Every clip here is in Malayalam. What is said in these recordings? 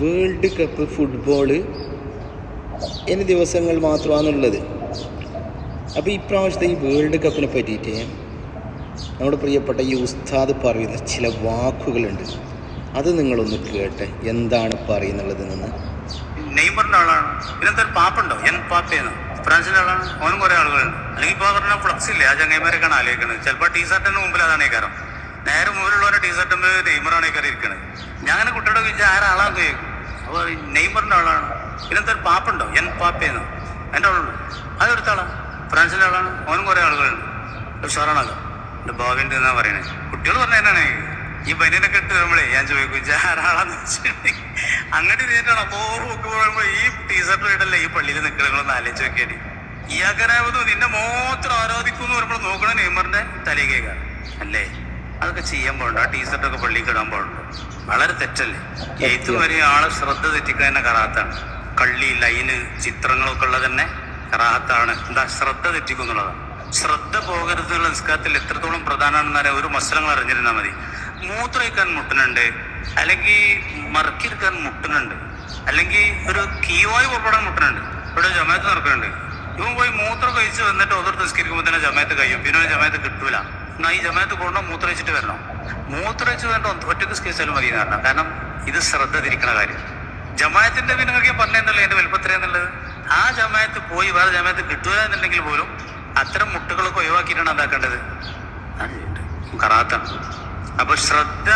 വേൾഡ് കപ്പ് ഫുട്ബോള് ഇനി ദിവസങ്ങൾ മാത്രമാണുള്ളത്. അപ്പോൾ ഇപ്രാവശ്യത്തെ ഈ വേൾഡ് കപ്പിനെ പറ്റിയിട്ട് നമ്മുടെ പ്രിയപ്പെട്ട ഈ ഉസ്താദ് പറയുന്ന ചില വാക്കുകളുണ്ട്. അത് നിങ്ങളൊന്ന് കേട്ടെ, എന്താണ് പറയുന്നുള്ളത് നിന്ന്. നെയ്മറിന്റെ ആളാണ്, ഇതിനെന്താ പാപ്പുണ്ടോ? പാപ്പയെന്ന് ഫ്രാൻസിന്റെ ആളാണ്, ഓനും കുറെ ആളുകളുണ്ട്. അല്ലെങ്കിൽ ഇപ്പോൾ പറഞ്ഞാൽ ഫ്ലക്സ് ഇല്ലേ, ആ ചങ്ങൈമാരൊക്കെയാണ് ആലോചിക്കുന്നത്. ചിലപ്പോൾ ടീഷർട്ടിന് മുമ്പിൽ അതാണ് കാരണം, നേരെ മുമ്പിലുള്ളവരുടെ ടീഷർട്ടിന് നെയ്മറാണ് ഈ ഇരിക്കുന്നത്. ഞാൻ അങ്ങനെ കുട്ടിയുടെ ചോദിച്ചാൽ ആരാളാന്ന് ചോദിക്കും. അപ്പോൾ നെയ്മറിന്റെ ആളാണ്, ഇതിനെന്താ പാപ്പുണ്ടോ? പാപ്പയെന്ന് എൻ്റെ ആളുള്ളൂ. അതെടുത്ത ആളാണ്, ഫ്രാൻസിന്റെ ആളാണ്, ഓനും കുറെ ആളുകളുണ്ട്. ഉഷാറാണല്ലോ, എൻ്റെ ഭാവിൻ്റെ എന്നാ പറയണേ. കുട്ടികൾ പറഞ്ഞ തന്നെയാണ് ഈ ബനിയനൊക്കെ ഇട്ട് വരുമ്പോഴേ ഞാൻ ചോദിക്കും ആരാളാന്ന് വെച്ചിട്ടുണ്ടെങ്കിൽ അങ്ങോട്ട് ചെയ്തിട്ടാണ്. അപ്പോൾ ഈ ടീഷർട്ട് ഇടല്ലേ ഈ പള്ളിയിൽ നിൽക്കണങ്ങളൊന്ന് ആലോചിച്ച് നോക്കിയാൽ ഇയാക്കനാവത് നിന്നെ മാത്രം ആരാധിക്കും എന്ന് പറയുമ്പോൾ നോക്കണ നെയ്മറിന്റെ തലകേക അല്ലേ? അതൊക്കെ ചെയ്യാൻ പാടുണ്ട്. ആ ടീഷർട്ടൊക്കെ പള്ളിക്ക് ഇടാൻ പാടുണ്ട്. വളരെ തെറ്റല്ലേ? എഴുത്തും വരെ ആളെ ശ്രദ്ധ തെറ്റിക്കാൻ തന്നെ കറാത്താണ്. കള്ളി ലൈന് ചിത്രങ്ങളൊക്കെ ഉള്ളത് തന്നെ കറാത്താണ്. എന്താ ശ്രദ്ധ തെറ്റിക്കുന്നുള്ളതാണ്. ശ്രദ്ധ പോകരുതെന്നുള്ള നിസ്കാരത്തിൽ എത്രത്തോളം പ്രധാനമാണെന്ന് ഒരു മത്സരങ്ങൾ അറിഞ്ഞിരുന്നാൽ മതി. മൂത്രയിക്കാൻ മുട്ടുന്നുണ്ട്, അല്ലെങ്കിൽ മറക്കിരിക്കാൻ മുട്ടുന്നുണ്ട്, അല്ലെങ്കിൽ ഒരു കീവായി പുറപ്പെടാൻ മുട്ടുന്നുണ്ട്. ഇവിടെ ജമാഅത്ത് നടക്കുന്നുണ്ട്. ഇവൻ പോയി മൂത്രം കഴിച്ച് വന്നിട്ട് ഒതിർ നിസ്കരിക്കുമ്പോൾ തന്നെ ജമാഅത്ത് കഴിയും. പിന്നെ ജമാഅത്ത് കിട്ടൂല. എന്നാൽ ഈ ജമാഅത്ത് കൊണ്ടോ മൂത്രയിച്ചിട്ട് വരണം. മൂത്രയിച്ച് വേണ്ട ഒറ്റക്ക് സ്കേച്ചാലും മതി എന്ന് പറഞ്ഞാൽ. കാരണം ഇത് ശ്രദ്ധ തിരിക്കണ കാര്യം. ജമാഅത്തിന്റെ പിന്നെ നിങ്ങൾക്ക് പറഞ്ഞല്ലോ എന്റെ വലുപ്പത്രയെന്നുള്ളത്. ആ ജമാഅത്ത് പോയി വേറെ ജമാഅത്ത് കിട്ടൂല എന്നുണ്ടെങ്കിൽ പോലും അത്തരം മുട്ടുകളൊക്കെ ഒഴിവാക്കിയിട്ടാണ് എന്താക്കേണ്ടത്. കറാത്താണ്. അപ്പൊ ശ്രദ്ധ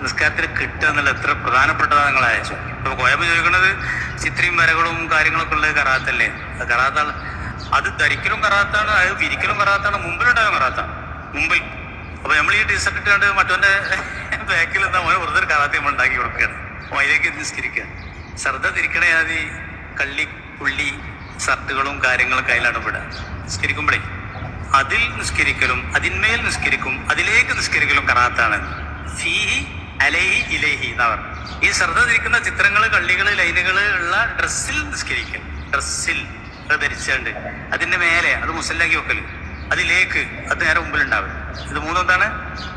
നിസ്കാരത്തിൽ കിട്ടുക എന്നുള്ളത് എത്ര പ്രധാനപ്പെട്ടതാണ് നിങ്ങൾ അയച്ചു. ഇപ്പൊ കോയമ്പ് ചോദിക്കുന്നത് ചിത്രയും വരകളും കാര്യങ്ങളൊക്കെ ഉള്ളത് കറാത്തല്ലേ? അത് കറാത്താണ്. അത് ധരിക്കലും കറാത്താണ്, അത് വിരിക്കലും കറാത്താണ്, മുമ്പിലുണ്ടാകും കറാത്താണ്, മുമ്പിൽ. അപ്പൊ നമ്മൾ ഈ ടീഷർട്ട് ഇട്ടാണ്ട് മറ്റവന്റെ ബാക്കിൽ എന്താ വെറുതെ ഒരു കറാത്തി നമ്മൾ ഉണ്ടാക്കി കൊടുക്കുകയാണ്. അതിലേക്ക് നിസ്കരിക്കുക. ശ്രദ്ധ തിരിക്കണേ ആദ്യ കള്ളി പുള്ളി ഷർട്ടുകളും കാര്യങ്ങളും കയ്യിലടപെടുക. നിസ്കരിക്കുമ്പോഴേ അതിൽ നിസ്കരിക്കലും അതിന്മേൽ നിസ്കരിക്കും അതിലേക്ക് നിസ്കരിക്കലും കറാത്താണ്. ഫീഹി അലൈഹി ഇലൈഹി എന്നാ പറഞ്ഞു. ഈ ശ്രദ്ധ തിരിക്കുന്ന ചിത്രങ്ങൾ കള്ളികള് ലൈനുകള് ഉള്ള ഡ്രസ്സിൽ നിസ്കരിക്കൽ. ഡ്രസ്സിൽ അത് ധരിച്ചുണ്ട് അതിന്റെ മേലെ അത് മുസല്ലാക്കി വെക്കല്, അതിലേക്ക് അത് നേരെ മുമ്പിൽ ഉണ്ടാവും. ഇത് മൂന്നെന്താണ്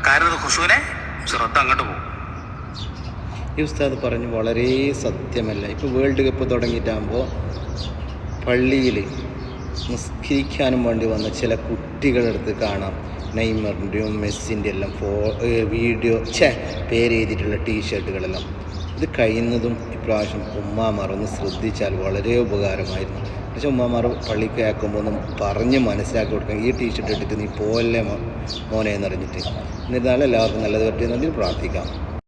കാരണം? ഖുശൂനെ ശ്രദ്ധ അങ്ങോട്ട് പോകും. ഈ ഉസ്താദ് പറഞ്ഞു വളരെ സത്യമല്ല. ഇപ്പോൾ വേൾഡ് കപ്പ് തുടങ്ങിയിട്ടാകുമ്പോൾ പള്ളിയിൽ നിസ്കരിക്കാനും വേണ്ടി വന്ന ചില കുട്ടികളടുത്ത് കാണാം നെയ്മറിൻ്റെയും മെസ്സിൻ്റെ എല്ലാം വീഡിയോ പേര് എഴുതിയിട്ടുള്ള ടീഷർട്ടുകളെല്ലാം. ഇത് കഴിയുന്നതും ഇപ്രാവശ്യം ഉമ്മാമാർ ഒന്ന് ശ്രദ്ധിച്ചാൽ വളരെ ഉപകാരമായിരുന്നു. പക്ഷെ ഉമ്മാമാർ പള്ളിക്ക് ആക്കുമ്പോൾ ഒന്നും പറഞ്ഞ് മനസ്സിലാക്കി കൊടുക്കണം. ഈ ടീഷർട്ട് ഇട്ടിട്ട് നീ പോവല്ലേ മോനെ എന്നറിഞ്ഞിട്ട്. എന്നിരുന്നാലും എല്ലാവർക്കും നല്ലത് പറ്റിയെന്നതിൽ പ്രാർത്ഥിക്കാം.